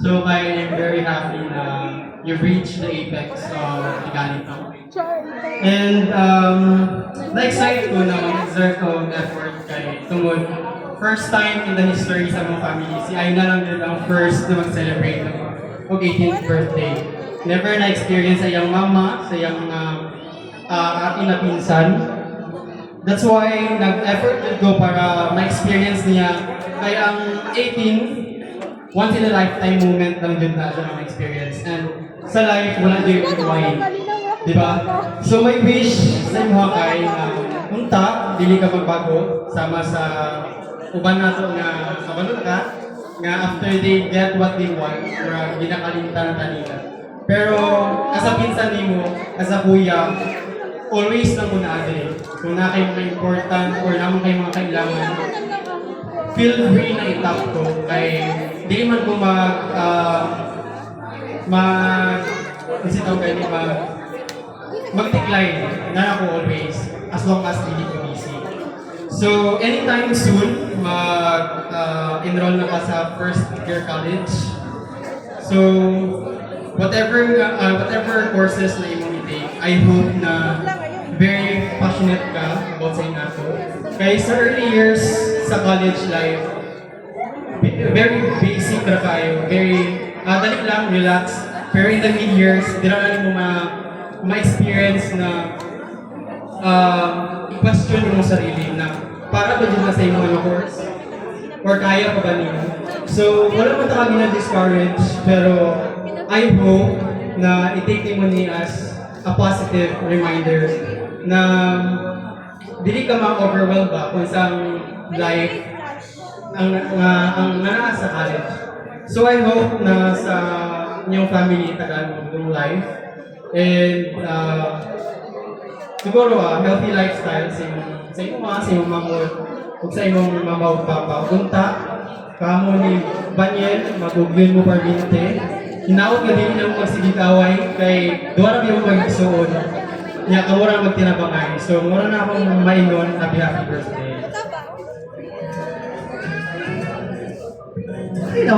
So I am very happy na you've reached the apex of Tiganito. And na-excite ko na mag-exert ko effort kay tungod. First time in the history sa mga family, si Aina lang din ang first na mag-celebrate ng 18th birthday. Never na-experience sa iyang mama, sa iyang ate na pinsan. That's why nag-effort din ko para ma-experience niya kay ang 18 once in a lifetime moment lang din na siya ma-experience. And sa life, wala din yung why. Diba? So may wish sa inyo kay unta, dili ka magbago, sama sa uban nato nga kabalot ka, nga after they get what they want, ginakalimtan na nila. Pero as a pinsan nimo, as a kuya, always lang muna ade. Kung na kayo mga important or naman kayo mga kailangan, feel free na itap ko. Kay di man ko mag-decline na ako always as long as hindi ko busy. So anytime soon, enroll na ka sa first year college. So whatever courses na imong i-take, I hope na very passionate ka about sa inato. Kaya sa early years sa college life, very basic na kayo, very dali lang, relax. Pero in the mid-years, di na mo ma-experience na i-question mo sarili na para ba dyan na sa imong course? Or kaya pa ba niyo? So, wala pa kami na-discourage, pero I hope na i-take mo ni as a positive reminder na dili ka ma-overwhelm ba kung isang life ang nanaa sa college. So I hope na sa inyong family tagaan mo yung life and siguro healthy lifestyle sa imong mamod ug sa imong mama ug papa. Unta kamo ni Banyel maguglin mo parbinte. Hinaot nga din yung magsigitaway kay duwa ra mo magsuon. Nya kamura magtinabangay. So mura na akong maingon happy birthday.